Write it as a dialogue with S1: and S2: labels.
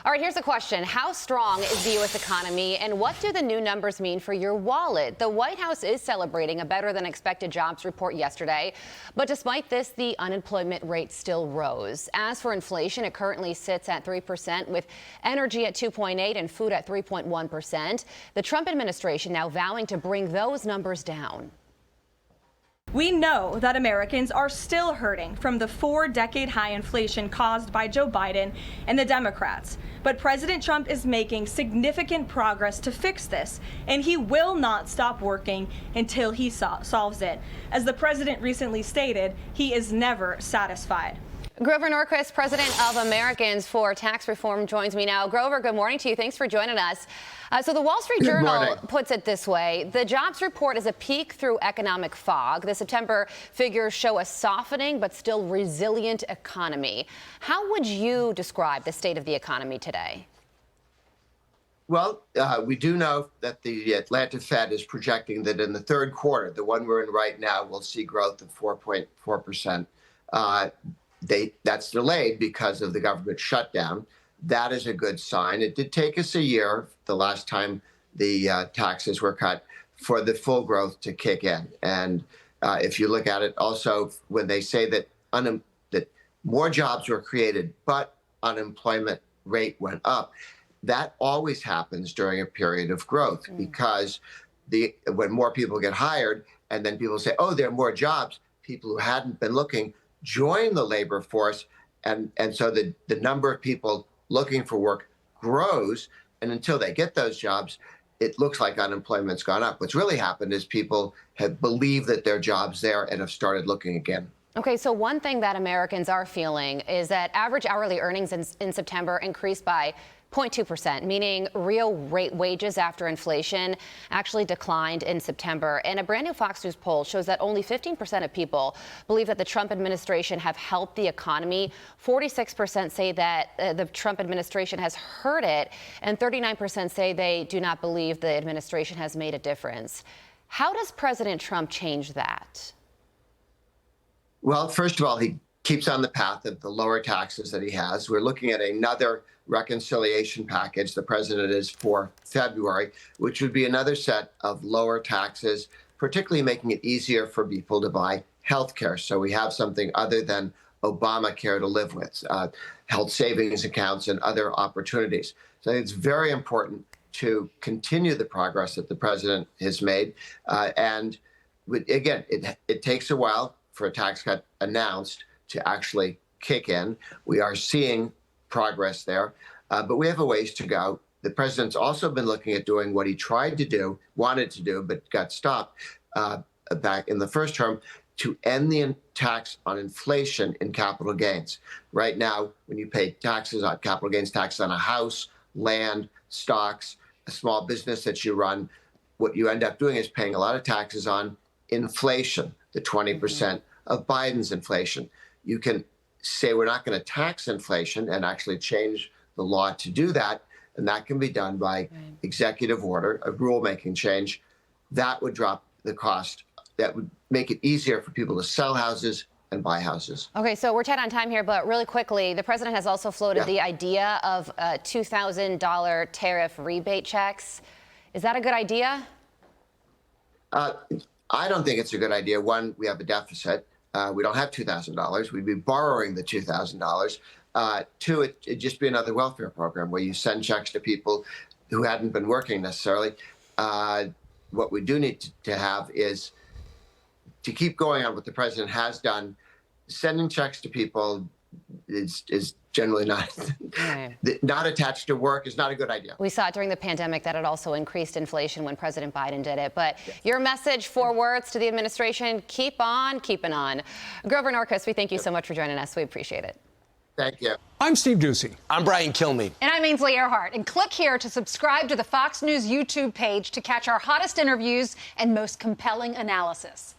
S1: All right, here's a question. How strong is the U.S. economy, and what do the new numbers mean for your wallet? The White House is celebrating a better-than-expected jobs report yesterday, but despite this, the unemployment rate still rose. As for inflation, it currently sits at 3%, with energy at 2.8% and food at 3.1%. The Trump administration now vowing to bring those numbers down.
S2: We know that Americans are still hurting from the 4-decade high inflation caused by Joe Biden and the Democrats. But President Trump is making significant progress to fix this, and he will not stop working until he solves it. As the president recently stated, he is never satisfied.
S1: Grover Norquist, president of Americans for Tax Reform, joins me now. Grover, good morning to you. Thanks for joining us. So the Wall Street Journal puts it this way. The jobs report is a peek through economic fog. The September figures show a softening but still resilient economy. How would you describe the state of the economy today?
S3: Well, we do know that the Atlanta Fed is projecting that in the third quarter, the one we're in right now, we'll see growth of 4.4%. That's delayed because of the government shutdown. That is a good sign. It did take us a year, the last time the taxes were cut, for the full growth to kick in. And if you look at it also, when they say that that more jobs were created, but unemployment rate went up, that always happens during a period of growth because when more people get hired and then people say, oh, there are more jobs, people who hadn't been looking join the labor force, and so the number of people looking for work grows, and until they get those jobs, it looks like unemployment's gone up. What's really happened is people have believed that there are jobs there and have started looking again.
S1: Okay, so one thing that Americans are feeling is that average hourly earnings in September increased by 0.2%, meaning real rate wages after inflation actually declined in September. And a brand new Fox News poll shows that only 15% of people believe that the Trump administration have helped the economy. 46% say that the Trump administration has hurt it, and 39% say they do not believe the administration has made a difference. How does President Trump change that?
S3: Well, first of all, he keeps on the path of the lower taxes that he has. We're looking at another reconciliation package. The president is for February, which would be another set of lower taxes, particularly making it easier for people to buy health care. So we have something other than Obamacare to live with, health savings accounts and other opportunities. So I think it's very important to continue the progress that the president has made. And again, it takes a while for a tax cut announced to actually kick in. We are seeing progress there, but we have a ways to go. The president's also been looking at doing what he tried to do, wanted to do, but got stopped back in the first term, to end the tax on inflation in capital gains. Right now, when you pay taxes on capital gains tax on a house, land, stocks, a small business that you run, what you end up doing is paying a lot of taxes on inflation, the 20% of Biden's inflation. You can say we're not going to tax inflation and actually change the law to do that, and that can be done by executive order, a rulemaking change. That would drop the cost. That would make it easier for people to sell houses and buy houses.
S1: Okay, so we're tight on time here, but really quickly, the president has also floated the idea of $2,000 tariff rebate checks. Is that a good idea?
S3: I don't think it's a good idea. One, we have a deficit. We don't have $2,000. We'd be borrowing the $2,000. Two, it'd just be another welfare program where you send checks to people who hadn't been working necessarily. What we do need to have is to keep going on what the president has done. Sending checks to people is generally not attached to work is not a good idea.
S1: We saw it during the pandemic that it also increased inflation when President Biden did it. But your message, 4 words to the administration: keep on keeping on. Grover Norquist, we thank you so much for joining us. We appreciate it.
S3: Thank you.
S4: I'm Steve Doocy.
S5: I'm Brian Kilmeade.
S6: And I'm Ainsley Earhart. And click here to subscribe to the Fox News YouTube page to catch our hottest interviews and most compelling analysis.